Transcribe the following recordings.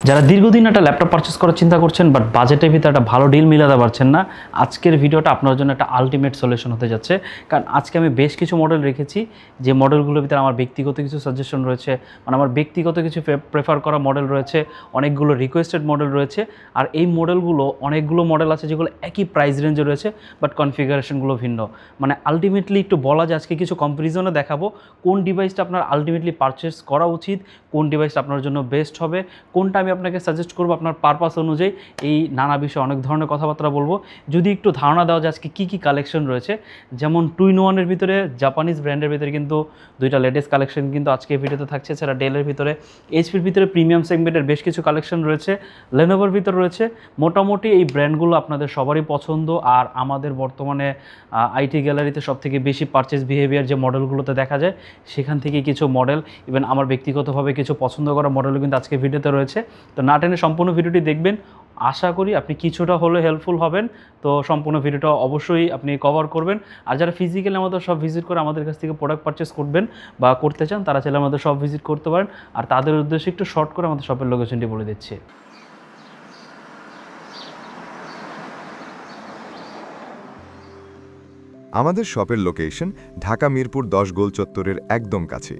যারা দীর্ঘদিন একটা ল্যাপটপ পারচেস করার চিন্তা করছেন বাট বাজেটের ভিতরে একটা ভালো ডিল মিলাতে পারছেন না, আজকের ভিডিওটা আপনার জন্য একটা আলটিমেট সলিউশন হতে যাচ্ছে। কারণ আজকে আমি বেশ কিছু মডেল রেখেছি, যে মডেলগুলোর ভিতরে আমার ব্যক্তিগত কিছু সাজেশন রয়েছে, মানে আমার ব্যক্তিগত কিছু প্রেফার করা মডেল রয়েছে, অনেকগুলো রিকোয়েস্টেড মডেল রয়েছে। আর এই মডেলগুলো অনেকগুলো মডেল আছে যেগুলো একই প্রাইস রেঞ্জে রয়েছে বাট কনফিগারেশনগুলো ভিন্ন। মানে আলটিমেটলি একটু বলা যায় আজকে কিছু কম্পারিজনে দেখাবো কোন ডিভাইসটা আপনার আলটিমেটলি পারচেস করা উচিত, কোন ডিভাইসটা আপনার জন্য বেস্ট হবে, কোনটা আমি আপনাকে সাজেস্ট করবো আপনার পারপাস অনুযায়ী। এই নানা বিষয়ে অনেক ধরনের কথাবার্তা বলবো। যদি একটু ধারণা দেওয়া যায় আজকে কী কী কালেকশন রয়েছে, যেমন 2-in-1 ভিতরে জাপানিজ ব্র্যান্ডের ভিতরে কিন্তু দুইটা লেটেস্ট কালেকশন কিন্তু আজকে ভিডিওতে থাকছে। এছাড়া ডেলের ভিতরে, এইচপির ভিতরে প্রিমিয়াম সেগমেন্টের বেশ কিছু কালেকশন রয়েছে, লেনোভোর ভিতরে রয়েছে। মোটামুটি এই ব্র্যান্ডগুলো আপনাদের সবারই পছন্দ। আর আমাদের বর্তমানে আইটি গ্যালারিতে সবথেকে বেশি পারচেস বিহেভিয়ার যে মডেলগুলোতে দেখা যায়, সেখান থেকে কিছু মডেল, ইভেন আমার ব্যক্তিগতভাবে কিছু পছন্দ করা মডেলও কিন্তু আজকে ভিডিওতে রয়েছে। তো না টেনে সম্পূর্ণ ভিডিওটি দেখবেন, আশা করি আপনি কিছুটা হলে হেল্পফুল হবেন। তো সম্পূর্ণ ভিডিওটা অবশ্যই আপনি কভার করবেন। আর যারা ফিজিক্যালি আমাদের সব ভিজিট করে আমাদের কাছ থেকে প্রোডাক্ট পারচেস করবেন বা করতে চান, তারা চাইলে আমাদের সব ভিজিট করতে পারেন। আর তাদের উদ্দেশ্যে একটু শর্ট করে আমাদের শপের লোকেশনটি বলে দিচ্ছি। আমাদের শপের লোকেশন ঢাকা মিরপুর 10 গোল চত্বরের একদম কাছে।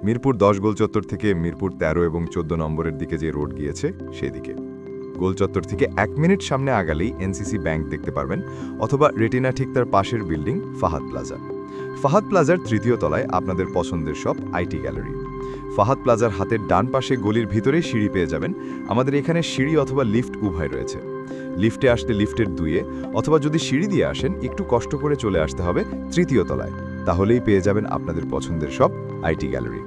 মিরপুর 10 গোল চত্বর থেকে মিরপুর 13 এবং 14 নম্বরের দিকে যে রোড গিয়েছে সেদিকে। গোল চত্বর থেকে 1 মিনিট সামনে আগালেই এনসিসি ব্যাংক দেখতে পারবেন, অথবা রেটিনা ঠিক তার পাশের বিল্ডিং ফাহাদ প্লাজা। ফাহাদ প্লাজার 3য় তলায় আপনাদের পছন্দের শপ আইটি গ্যালারি। ফাহাদ প্লাজার হাতের ডান পাশে গলির ভিতরেই সিঁড়ি পেয়ে যাবেন। আমাদের এখানে সিঁড়ি অথবা লিফট উভয় রয়েছে। লিফটে আসলে লিফটের 2-এ, অথবা যদি সিঁড়ি দিয়ে আসেন একটু কষ্ট করে চলে আসতে হবে 3য় তলায়, তাহলেই পেয়ে যাবেন আপনাদের পছন্দের শপ আইটি গ্যালারি।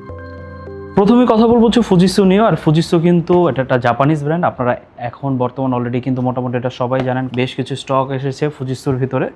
প্রথমে কথা বলবো হচ্ছে ফুজিসু নিয়ে। আর ফুজিসু কিন্তু এটা একটা জাপানিজ ব্র্যান্ড, আপনারা এখন বর্তমান অলরেডি কিন্তু মোটামুটি এটা সবাই জানেন। বেশ কিছু স্টক এসেছে ফুজিসুর ভিতরে।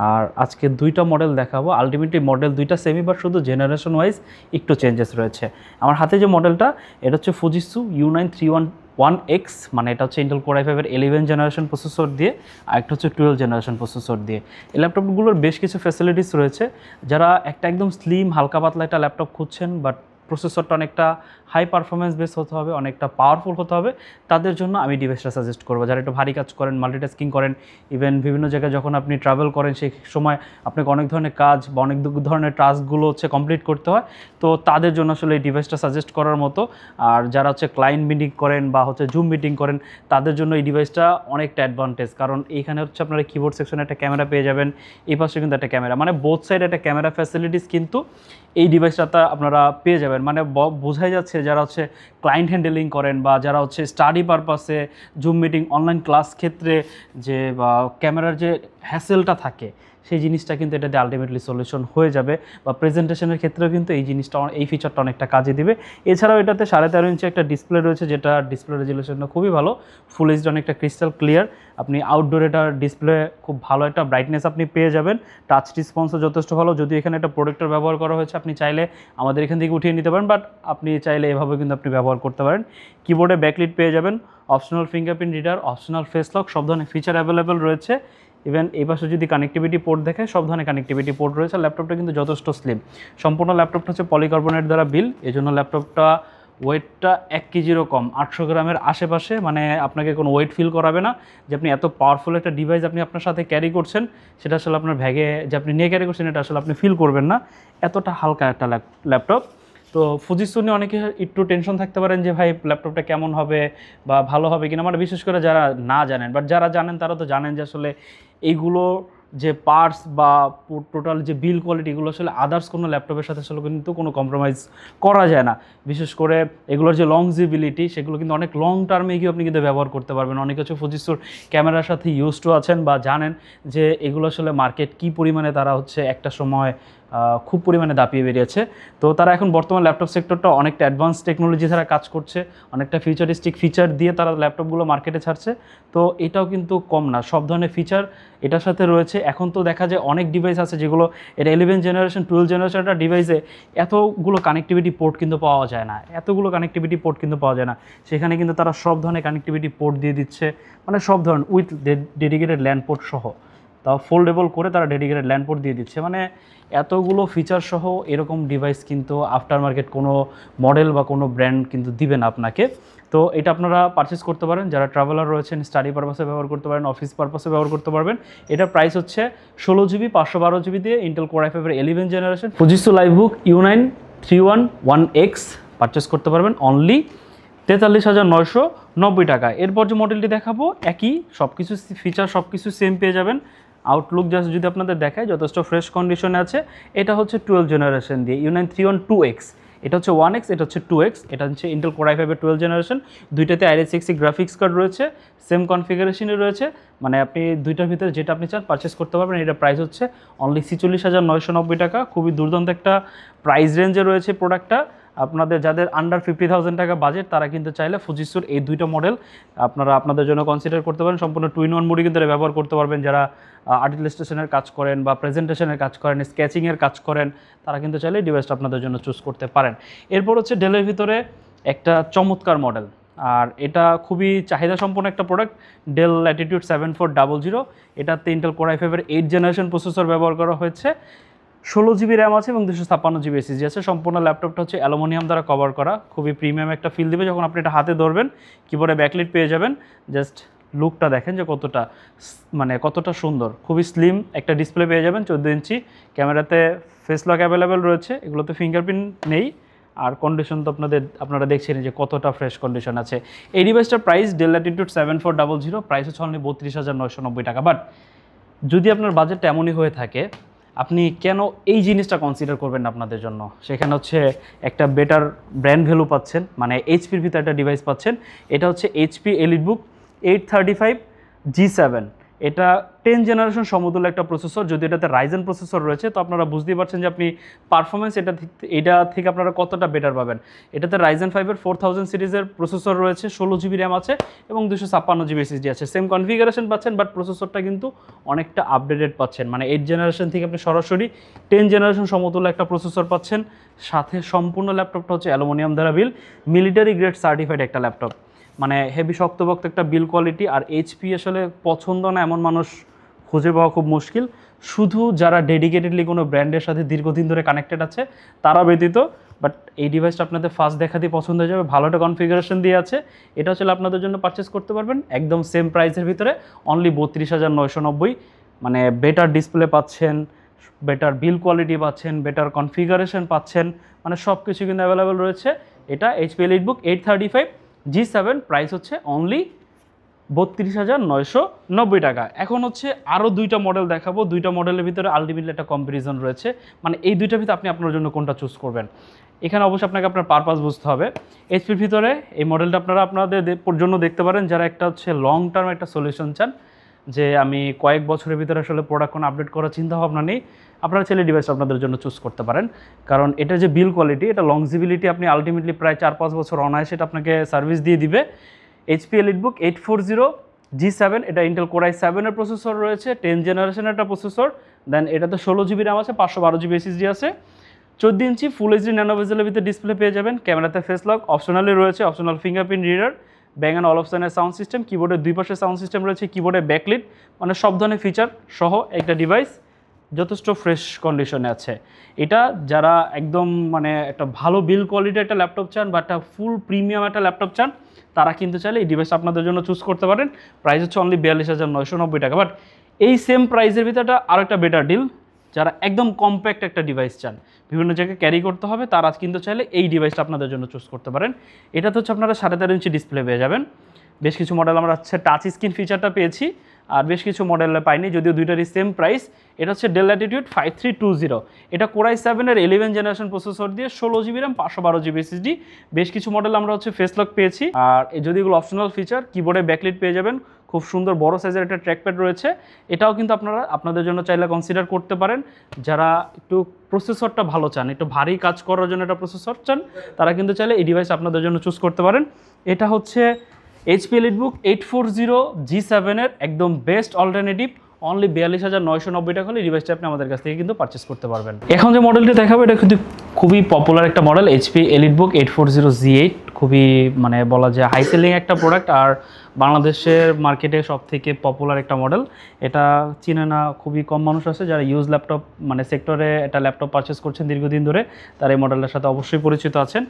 আর আজকে দুইটা মডেল দেখাবো। আলটিমেটলি মডেল দুইটা সেমি, বাট শুধু জেনারেশন ওয়াইজ একটু চেঞ্জেস রয়েছে। আমার হাতে যে মডেলটা, এটা হচ্ছে ফুজিসু U9311X, মানে এটা হচ্ছে ইন্টেল কোর i5 এর 11 জেনারেশন প্রসেসর দিয়ে, আর একটা হচ্ছে 12 জেনারেশন প্রসেসর দিয়ে। এই ল্যাপটপগুলোর বেশ কিছু ফ্যাসিলিটিস রয়েছে। যারা একটা একদম স্লিম হালকা পাতলা একটা ল্যাপটপ খুঁজছেন, বাট প্রসেসরটা অনেকটা হাই পারফরমেন্স বেস হতে হবে, অনেকটা পাওয়ারফুল হতে হবে, তাদের জন্য আমি ডিভাইসটা সাজেস্ট করবো। যারা একটু ভারী কাজ করেন, মাল্টিটাস্কিং করেন, ইভেন বিভিন্ন জায়গায় যখন আপনি ট্রাভেল করেন সেই সময় আপনাকে অনেক ধরনের কাজ বা অনেক ধরনের টাস্কগুলো হচ্ছে কমপ্লিট করতে হয়, তো তাদের জন্য আসলে এই ডিভাইসটা সাজেস্ট করার মতো। আর যারা হচ্ছে ক্লায়েন্ট মিটিং করেন বা হচ্ছে জুম মিটিং করেন, তাদের জন্য এই ডিভাইসটা অনেকটা অ্যাডভান্টেজ। কারণ এইখানে হচ্ছে আপনারা কিবোর্ড সেকশনে একটা ক্যামেরা পেয়ে যাবেন, এই পাশে কিন্তু একটা ক্যামেরা, মানে বোথ সাইডে একটা ক্যামেরা ফ্যাসিলিটিস কিন্তু এই ডিভাইসটাতে আপনারা পেয়ে যাবেন। মানে বোঝাই যাচ্ছে যারা হচ্ছে ক্লায়েন্ট হ্যান্ডেলিং করেন বা যারা হচ্ছে স্টাডি পারপাসে, জুম মিটিং, অনলাইন ক্লাস ক্ষেত্রে যে বা ক্যামেরার যে হ্যাসেলটা থাকে, সেই জিনিসটা কিন্তু এটাতে আলটিমেটলি সলিউশন হয়ে যাবে। বা প্রেজেন্টেশনের ক্ষেত্রেও কিন্তু এই জিনিসটা, এই ফিচারটা অনেকটা কাজে দিবে। এছাড়াও এটাতে 13.5 ইঞ্চি একটা ডিসপ্লে রয়েছে, যেটা ডিসপ্লে রেজুলেশনটা খুবই ভালো, ফুল এইচডি, অনেকটা ক্রিস্টাল ক্লিয়ার। আপনি আউটডোরে এটার ডিসপ্লে খুব ভালো একটা ব্রাইটনেস আপনি পেয়ে যাবেন। টাচ রেসপন্সও যথেষ্ট ভালো। যদি এখানে একটা প্রোডাক্টের ব্যবহার করা হয়েছে, আপনি চাইলে আমাদের এখান থেকে উঠিয়ে নিতে পারেন, বাট আপনি চাইলে এভাবে কিন্তু আপনি ব্যবহার করতে পারেন। কিবোর্ডে ব্যাকলিট পেয়ে যাবেন, optional fingerprint reader, optional face lock, সব ধরনের ফিচার অ্যাভেলেবেল রয়েছে। ইভেন এই পাশে যদি কানেক্টিভিটি পোর্ট দেখায়, সব ধরনের কানেক্টিভিটি পোর্ট রয়েছে। ল্যাপটপটা কিন্তু যথেষ্ট স্লিম। সম্পূর্ণ ল্যাপটপটা হচ্ছে পলিকার্বনেট দ্বারা বিল, এই জন্য ল্যাপটপটা ওয়েটটা 1 কেজিরও কম, 800 গ্রামের আশেপাশে। মানে আপনাকে কোনো ওয়েট ফিল করাবে না যে আপনি এত পাওয়ারফুল একটা ডিভাইস আপনি আপনার সাথে ক্যারি করছেন, সেটা আসলে আপনার ব্যাগে যে আপনি নিয়ে ক্যারি করছেন, এটা আসলে আপনি ফিল করবেন না। এতটা হালকা একটা ল্যাপটপ। তো ফুজিসু নিয়ে অনেকে একটু টেনশন থাকতে পারেন যে ভাই ল্যাপটপটা কেমন হবে বা ভালো হবে কিনা, মানে বিশেষ করে যারা না জানেন। বাট যারা জানেন তারা তো জানেন যে আসলে এইগুলো যে পার্টস বা টোটাল যে বিল কোয়ালিটি, এগুলো আসলে আদার্স কোনো ল্যাপটপের সাথে আসলে কিন্তু কোনো কম্প্রোমাইজ করা যায় না। বিশেষ করে এগুলোর যে লংজিবিলিটি, সেগুলো কিন্তু অনেক লং টার্মে গিয়ে আপনি কিন্তু ব্যবহার করতে পারবেন। অনেক কিছু ফুজিসুর ক্যামেরার সাথে ইউজ টু আছেন বা জানেন যে এগুলো আসলে মার্কেট কী পরিমাণে তারা হচ্ছে একটা সময় খুব পরিমাণে দাপিয়ে বেরিয়েছে। তো তারা এখন বর্তমান ল্যাপটপ সেক্টরটা অনেকটা অ্যাডভান্স টেকনোলজি ছাড়া কাজ করছে, অনেকটা ফিউচারিস্টিক ফিচার দিয়ে তারা ল্যাপটপগুলো মার্কেটে ছাড়ছে। তো এটাও কিন্তু কম না, সব ধরনের ফিচার এটার সাথে রয়েছে। এখন তো দেখা যায় অনেক ডিভাইস আছে যেগুলো, এটা 11 জেনারেশন 12 জেনারেশন একটা ডিভাইসে এতগুলো কানেক্টিভিটি পোর্ট কিন্তু পাওয়া যায় না, সেখানে কিন্তু তারা সব ধরনের কানেক্টিভিটি পোর্ট দিয়ে দিচ্ছে, মানে সব ধরনের উইথ ডেডিকেটেড ল্যান্ড পোর্ট সহ। তাও ফোল্ডেবল করে তারা ডেডিকেটেড ল্যান্ড পোর্ট দিয়ে দিচ্ছে। মানে এতগুলো ফিচার সহ এরকম ডিভাইস কিন্তু আফটার মার্কেট কোনো মডেল বা কোনো ব্র্যান্ড কিন্তু দিবে না আপনাকে। তো এটা আপনারা পারচেস করতে পারেন, যারা ট্রাভেলার রয়েছেন, স্টাডি পারপাসে ব্যবহার করতে পারেন, অফিস পারপাসে ব্যবহার করতে পারবেন। এটার প্রাইস হচ্ছে 16 জিবি 512 জিবি দিয়ে ইন্টেল কোর i5 এর 11 generation Fujitsu লাইভবুক U9 3191X purchase করতে পারবেন অনলি 43,990 টাকা। এরপর যে মডেলটি দেখাবো একই, সব কিছু ফিচার সব কিছু সেম পেয়ে যাবেন। আউটলুক জাস্ট যদি আপনাদের দেখায় যথেষ্ট ফ্রেশ কন্ডিশনে আছে। এটা হচ্ছে 12 জেনারেশন দিয়ে U9 3192X, এটা হচ্ছে 1X, এটা হচ্ছে 2X, এটা হচ্ছে ইন্টেল কোর i5 এর 12 জেনারেশন। দুইটাতে IRIS-Xe গ্রাফিক্স কার্ড রয়েছে, সেম কনফিগারেশনে রয়েছে। মানে আপনি দুইটার ভিতরে যেটা আপনি চান পারচেস করতে পারবেন। এটা প্রাইস হচ্ছে অনলি 46,990 টাকা। খুবই দুর্দান্ত একটা প্রাইস রেঞ্জে রয়েছে প্রোডাক্টটা। আপনাদের যাদের আন্ডার 50,000 টাকা বাজেট তারা কিন্তু চাইলে ফুজিসুর এই দুইটা মডেল আপনারা আপনাদের জন্য কনসিডার করতে পারেন। সম্পূর্ণ 2-in-1 মোডে কিন্তু ব্যবহার করতে পারবেন। যারা আর্ট ইলাস্ট্রেশনের কাজ করেন বা প্রেজেন্টেশনের কাজ করেন, স্কেচিংয়ের কাজ করেন, তারা কিন্তু চাইলে এই ডিভাইসটা আপনাদের জন্য চুজ করতে পারেন। এরপর হচ্ছে ডেলের ভিতরে একটা চমৎকার মডেল, আর এটা খুবই চাহিদা সম্পন্ন একটা প্রোডাক্ট, ডেল ল্যাটিটিউড 7400। এটাতে ইন্টেল কোর i5 এর 8 জেনারেশন প্রসেসর ব্যবহার করা হয়েছে, 16 জিবি র্যাম আছে এবং 256 জিবি এসএসডি আছে। সম্পূর্ণ ল্যাপটপটা হচ্ছে অ্যালুমিনিয়াম দ্বারা কভার করা, খুবই প্রিমিয়াম একটা ফিল দিবে যখন আপনি এটা হাতে ধরবেন। কিবোর্ডে ব্যাকলিট পেয়ে যাবেন। জাস্ট লুকটা দেখেন যে কতটা সুন্দর, খুবই স্লিম একটা ডিসপ্লে পেয়ে যাবেন 14 ইঞ্চি। ক্যামেরাতে ফেস লক অ্যাভেলেবেল রয়েছে, এগুলোতে ফিঙ্গারপ্রিন্ট নেই। আর কন্ডিশন তো আপনারা দেখছেন যে কতটা ফ্রেশ কন্ডিশন আছে। এই ডিভাইসটার প্রাইস ডেল ল্যাটিটিউড 7400, প্রাইস হচ্ছে অনলি 32,990 টাকা। বাট যদি আপনার বাজেটটা এমনই হয়ে থাকে, আপনি কেন এই জিনিসটা কনসিডার করবেন না আপনাদের জন্য? সেখানে হচ্ছে একটা বেটার ব্র্যান্ড ভ্যালু পাচ্ছেন, মানে এইচপির ভিতরে একটা ডিভাইস পাচ্ছেন। এটা হচ্ছে HP EliteBook 835 G7। এটা 10 জেনারেশন সমতুল্য একটা প্রসেসর। যদি এটাতে রাইজেন প্রসেসর রয়েছে তো আপনারা বুঝতেই পারছেন যে আপনি পারফরমেন্স এটা থেকে আপনারা কতটা বেটার পাবেন। এটাতে রাইজেন 5 এর 4000 সিরিজের প্রসেসর রয়েছে, 16 জিবি র্যাম আছে এবং 256 জিবি এসএসডি আছে। সেম কনফিগারেশন পাচ্ছেন, বাট প্রসেসরটা কিন্তু অনেকটা আপডেটেড পাচ্ছেন। মানে 8 জেনারেশন থেকে আপনি সরাসরি 10 জেনারেশন সমতুল্য একটা প্রসেসর পাচ্ছেন। সাথে সম্পূর্ণ ল্যাপটপটা হচ্ছে অ্যালুমিনিয়াম দ্বারা বিল, মিলিটারি গ্রেড সার্টিফাইড একটা ল্যাপটপ। মানে হেভি শক্তভক্ত একটা বিল কোয়ালিটি। আর এইচপি আসলে পছন্দ না এমন মানুষ খুঁজে পাওয়া খুব মুশকিল। শুধু যারা ডেডিকেটেডলি কোনো ব্র্যান্ডের সাথে দীর্ঘদিন ধরে কানেক্টেড আছে তারা ব্যতীত। বাট এই ডিভাইসটা আপনাদের ফার্স্ট দেখাতেই পছন্দ হয়ে যাবে, ভালো একটা কনফিগারেশন দিয়ে আছে। এটা আসলে আপনাদের জন্য পারচেস করতে পারবেন একদম সেম প্রাইসের ভিতরে অনলি 32,990। মানে বেটার ডিসপ্লে পাচ্ছেন, বেটার বিল কোয়ালিটি পাচ্ছেন, বেটার কনফিগারেশন পাচ্ছেন, মানে সব কিছু কিন্তু অ্যাভেলেবেল রয়েছে। এটা HP EliteBook 835 G7, প্রাইস হচ্ছে অনলি 32,990 টাকা। এখন হচ্ছে আরও দুইটা মডেল দেখাবো। দুইটা মডেলের ভিতরে আলটিমেটলি একটা কম্পারিজন রয়েছে। মানে এই দুইটার ভিতরে আপনি আপনার জন্য কোনটা চুজ করবেন, এখানে অবশ্যই আপনাকে আপনার পারপাস বুঝতে হবে। এইচপির ভিতরে এই মডেলটা আপনারা আপনাদের জন্য দেখতে পারেন যারা একটা হচ্ছে লং টার্ম একটা সলিউশন চান, যে আমি কয়েক বছরের ভিতরে আসলে প্রোডাক্ট কোনো আপডেট করার চিন্তা ভাবনা নেই, আপনারা ছেলে ডিভাইস আপনাদের জন্য চুজ করতে পারেন। কারণ এটা যে বিল কোয়ালিটি, এটা লংজিবিলিটি আপনি আলটিমেটলি প্রায় 4-5 বছর অনায়াসে এটা আপনাকে সার্ভিস দিয়ে দিবে। HP EliteBook 840 G7, এটা ইন্টেল কোর i7 এর প্রসেসর রয়েছে, 10 জেনারেশনের একটা প্রসেসর। দেন এটাতে 16 জিবি র্যাম আছে, 512 জিবি এসএসডি আছে, 14 ইঞ্চি ফুল এইচডি ন্যানো বেজেলের ভিতরে ডিসপ্লে পেয়ে যাবেন। ক্যামেরাতে ফেস লক অপশনালি রয়েছে, optional fingerprint reader, bang and অলপশনের সাউন্ড সিস্টেম, কিবোর্ডের দুই পাশে সাউন্ড সিস্টেম রয়েছে, কিবোর্ডে ব্যাকলিট, মানে সব ধরনের ফিচার সহ একটা ডিভাইস যথেষ্ট ফ্রেশ কন্ডিশনে আছে। এটা যারা একদম মানে একটা ভালো বিল কোয়ালিটির একটা ল্যাপটপ চান বা একটা ফুল প্রিমিয়াম একটা ল্যাপটপ চান, তারা কিন্তু চাইলে এই ডিভাইস আপনাদের জন্য চুজ করতে পারেন। প্রাইস হচ্ছে অনলি 42,990 টাকা। বাট এই সেম প্রাইসের ভিতরে আরও একটা বেটার ডিল, যারা একদম কম্প্যাক্ট একটা ডিভাইস চান, বিভিন্ন জায়গায় ক্যারি করতে হবে, তারা কিন্তু চাইলে এই ডিভাইসটা আপনাদের জন্য চুজ করতে পারেন। এটা তো হচ্ছে আপনারা 13.5 ইঞ্চি ডিসপ্লে পেয়ে যাবেন। বেশ কিছু মডেল আমরা হচ্ছে টাচ স্ক্রিন ফিচারটা পেয়েছি, আর বেশ কিছু মডেলে পাইনি, যদিও দুইটারই সেম প্রাইস। এটা হচ্ছে ডেল ল্যাটিটিউড 5320, এটা কোর i7 এর 11 জেনারেশন প্রসেসর দিয়ে 16 জিবি র্যাম, 512 জিবি এসএসডি। বেশ কিছু মডেল আমরা হচ্ছে ফেস লক পেয়েছি। আর যদি এগুলো অপশনাল ফিচার, কিবোর্ডে ব্যাকলিট পেয়ে যাবেন, খুব সুন্দর বড় সাইজের একটা ট্র্যাকপ্যাড রয়েছে। এটাও কিন্তু আপনারা আপনাদের জন্য চাইলে কনসিডার করতে পারেন। যারা একটু প্রসেসরটা ভালো চান, একটু ভারী কাজ করার জন্য একটা প্রসেসর চান, তারা কিন্তু চাইলে এই ডিভাইস আপনাদের জন্য চুজ করতে পারেন। এটা হচ্ছে HP EliteBook 840 G7 এর একদম বেস্ট অল্টারনেটিভ অনলি 42,990 টাকা হলে এই ডিভাইসটা আপনি আমাদের কাছ থেকে কিন্তু পারচেস করতে পারবেন। এখন যে মডেলটি দেখাবো এটা কিন্তু খুবই পপুলার একটা মডেল, HP EliteBook 840Z8, খুবই মানে বলা যায় হাই সেলিং একটা প্রোডাক্ট, আর বাংলাদেশের মার্কেটে সব থেকে পপুলার একটা মডেল। এটা চিনে না খুবই কম মানুষ আছে যারা ইউজ ল্যাপটপ মানে সেক্টরে একটা ল্যাপটপ পারচেস করছেন দীর্ঘদিন ধরে, তারা এই মডেলটার সাথে অবশ্যই পরিচিত আছেন।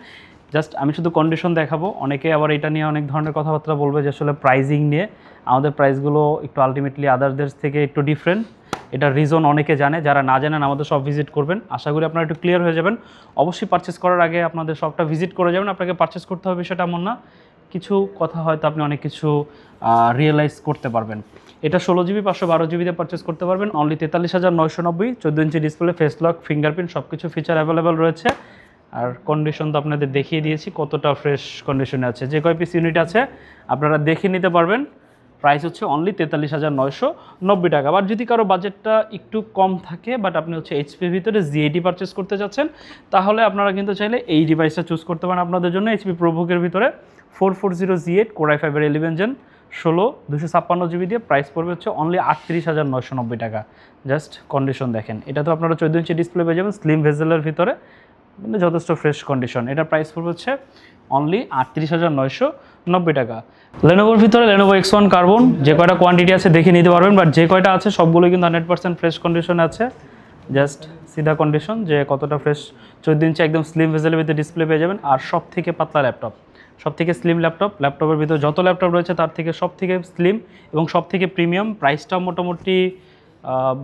জাস্ট আমি শুধু কন্ডিশন দেখাবো, অনেকে আবার এটা নিয়ে অনেক ধরনের কথাবার্তা বলবে যে আসলে প্রাইজিং নিয়ে আমাদের প্রাইসগুলো একটু আলটিমেটলি আদারদের থেকে একটু ডিফারেন্ট। এটার রিজন অনেকে জানে, যারা না জানেন আমাদের সব ভিজিট করবেন, আশা করি আপনারা একটু ক্লিয়ার হয়ে যাবেন। অবশ্যই পারচেস করার আগে আপনাদের সবটা ভিজিট করে যাবেন, আপনাকে পারচেস করতে হবে সেটা এমন না, কিছু কথা হয়তো আপনি অনেক কিছু রিয়েলাইজ করতে পারবেন। এটা 16GB 512GBতে পারচেস করতে পারবেন only 43,990, 14 inch display, face lock, fingerprint সব কিছু ফিচার অ্যাভেলেবেল রয়েছে। আর কন্ডিশন তো আপনাদের দেখিয়ে দিয়েছি কতটা ফ্রেশ কন্ডিশনে আছে, যে কয় পিস ইউনিট আছে আপনারা দেখে নিতে পারবেন। প্রাইস হচ্ছে অনলি 43,990 টাকা। আবার যদি কারো বাজেটটা একটু কম থাকে বাট আপনি হচ্ছে এইচপির ভিতরে Z80 পারচেস করতে চাচ্ছেন, তাহলে আপনারা কিন্তু চাইলে এই ডিভাইসটা চুজ করতে পারেন আপনাদের জন্য। HP ProBookএর ভিতরে 440Z8 Core i5 এর 11 Gen 16 256GB দিয়ে প্রাইস পড়বে হচ্ছে অনলি 38,990 টাকা। জাস্ট কন্ডিশন দেখেন, এটা তো আপনারা 14 ইঞ্চি ডিসপ্লে পেয়ে যাবেন স্লিম ভেজেলের ভিতরে, মানে যথেষ্ট ফ্রেশ কন্ডিশন। এটা প্রাইস পড়বে হচ্ছে অনলি 38,990 টাকা। লেনোভোর ভিতরে Lenovo X1 Carbon যে কয়টা কোয়ান্টিটি আছে দেখে নিতে পারবেন, বাট যে কয়টা আছে সবগুলো কিন্তু 100% ফ্রেশ কন্ডিশনে আছে। জাস্ট সিধা কন্ডিশন যে কতটা ফ্রেশ, 14 ইঞ্চি একদম স্লিম ভেজেলের ভিতরে ডিসপ্লে পেয়ে যাবেন। আর সব থেকে পাতলা ল্যাপটপ, সব থেকে স্লিম ল্যাপটপের ভিতরে যত ল্যাপটপ রয়েছে তার থেকে সব থেকে স্লিম এবং সব থেকে প্রিমিয়াম। প্রাইসটা মোটামুটি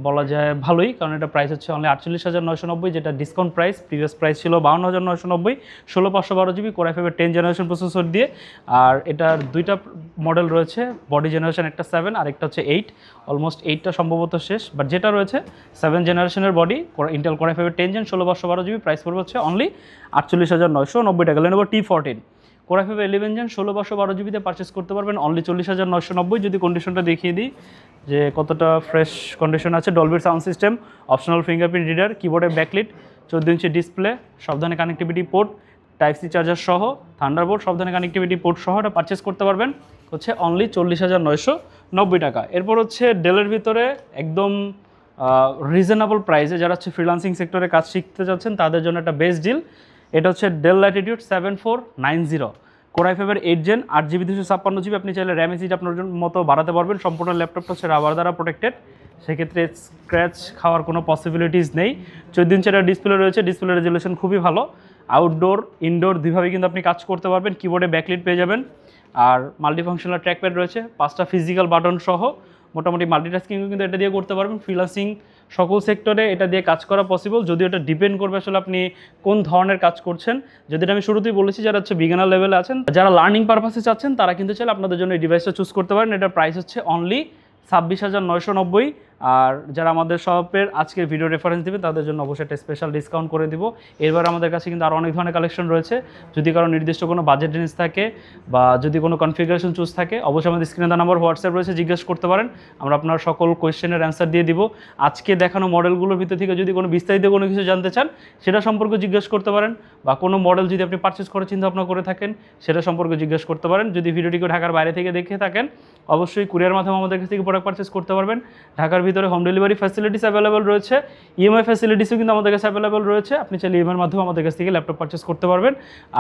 বলা যায় ভালোই, কারণ এটা প্রাইস হচ্ছে অনলি 48,990, যেটা ডিসকাউন্ট প্রাইস। প্রিভিয়াস প্রাইস ছিল 52,990, 16/512GB Core i5 এর 10 জেনারেশন প্রসেসর দিয়ে। আর এটার দুইটা মডেল রয়েছে, বডি জেনারেশন একটা 7 আর একটা হচ্ছে 8, অলমোস্ট 8টা সম্ভবত শেষ, বাট যেটা রয়েছে 7 জেনারেশনের বডি ইন্টেল Core i5 এর 10 Gen 16/512GB, প্রাইস পড়বে হচ্ছে অনলি 48,990 টাকা। Lenovo T14 Core i5 11 Gen 16/512GBতে purchase করতে পারবেন অনলি 40,990। যদি কন্ডিশনটা দেখিয়ে দিই যে কতটা ফ্রেশ কন্ডিশন আছে, ডলবির sound system, optional fingerprint reader, কিবোর্ডে ব্যাকলিট, 14 ইঞ্চি ডিসপ্লে, সব ধরনের কানেক্টিভিটি পোর্ট, Type-C চার্জার সহ, থান্ডারবোল্ট সব ধরনের কানেক্টিভিটি পোর্ট সহ এটা পারচেস করতে পারবেন হচ্ছে অনলি 40,990 টাকা। এরপর হচ্ছে ডেলের ভিতরে একদম রিজনেবল প্রাইসে যারা হচ্ছে ফ্রিল্যান্সিং সেক্টরে কাজ শিখতে যাচ্ছেন তাদের জন্য একটা বেস্ট ডিল। এটা হচ্ছে ডেল ল্যাটিটিউড 7490 Core i5 এর 8 Gen 8GB 256GB। আপনি চাইলে র্যাম এসিড আপনার মতো বাড়াতে পারবেন। সম্পূর্ণ ল্যাপটপটা হচ্ছে রাবার দ্বারা প্রোটেক্টেড, সেক্ষেত্রে স্ক্র্যাচ খাওয়ার কোনো পসিবিলিটিস নেই। 14 ইঞ্চের ডিসপ্লে রয়েছে, ডিসপ্লে রেজুলেশন খুবই ভালো। আউটডোর ইনডোর দুইভাবে কিন্তু আপনি কাজ করতে পারবেন। কিবোর্ডে ব্যাকলিট পেয়ে যাবেন, আর মাল্টিফাংশনাল ট্র্যাকপ্যাড রয়েছে, 5টা ফিজিক্যাল বাটন সহ। মোটামুটি মাল্টিটাস্কিংও কিন্তু এটা দিয়ে করতে পারবেন। ফ্রিল্যান্সিং সকল সেক্টরে এটা দিয়ে কাজ করা পসিবল, যদিও এটা ডিপেন্ড করবে আসলে আপনি কোন ধরনের কাজ করছেন। যেটা আমি শুরুতেই বলেছি, যারা হচ্ছে বিগিনার লেভেলে আছেন, যারা লার্নিং পারপাসে চাচ্ছেন, তারা কিন্তু চাইলে আপনাদের জন্য এই ডিভাইসটা চুজ করতে পারেন। এটার প্রাইস হচ্ছে অনলি 26,990। আর যারা আমাদের শপের আজকের ভিডিও রেফারেন্স দেবে তাদের জন্য অবশ্যই একটা স্পেশাল ডিসকাউন্ট করে দিব। এরপর আমাদের কাছে কিন্তু আরও অনেক ধরনের কালেকশন রয়েছে। যদি কারো নির্দিষ্ট কোনো বাজেট রেঞ্জ থাকে বা যদি কোনো কনফিগারেশন চুজ থাকে, অবশ্যই আমাদের স্ক্রিনে দেওয়া নাম্বার হোয়াটসঅ্যাপ রয়েছে, জিজ্ঞেস করতে পারেন, আমরা আপনার সকল কোয়েশ্চেনের অ্যান্সার দিয়ে দিব। আজকে দেখানো মডেলগুলোর ভিতর থেকে যদি কোনো বিস্তারিত কোনো কিছু জানতে চান সেটা সম্পর্কে জিজ্ঞেস করতে পারেন, বা কোনো মডেল যদি আপনি পারচেস করার চিন্তাভাবনা করে থাকেন সেটা সম্পর্কে জিজ্ঞেস করতে পারেন। যদি ভিডিওটিকে ঢাকার বাইরে থেকে দেখে থাকেন অবশ্যই কুরিয়ার মাধ্যমে আমাদের কাছ থেকে প্রোডাক্ট পারচেস করতে পারবেন। ঢাকার ভিতরে হোম ডেলিভারি ফ্যাসিলিটিস অ্যাভেলেবল রয়েছে, ইএমআই ফ্যাসিলিটিসও কিন্তু আমাদের কাছে অ্যাভেলেবল রয়েছে। আপনি চাইলে ইএমআইয়ের মাধ্যমে আমাদের কাছ থেকে ল্যাপটপ পারচেস করতে পারবেন।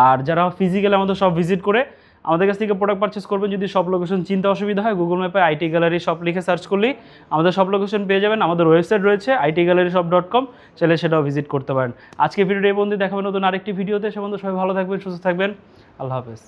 আর যারা ফিজিক্যালি আমাদের সব ভিজিট করে আমাদের কাছ থেকে প্রোডাক্ট পারচেস করবেন, যদি সব লোকেশন চিনতে অসুবিধা হয়, গুগল ম্যাপে IT গ্যালারি শপ লিখে সার্চ করলেই আমাদের সব লোকেশন পেয়ে যাবেন। আমাদের ওয়েবসাইট রয়েছে itgalleryshop.com, চাইলে সেটাও ভিজিট করতে পারেন। আজকে ভিডিওটি এই পর্যন্ত, দেখাবেন নতুন আরেকটি ভিডিওতে। সে পর্যন্ত সবাই ভালো থাকবেন, সুস্থ থাকবেন, আল্লাহ হাফেজ।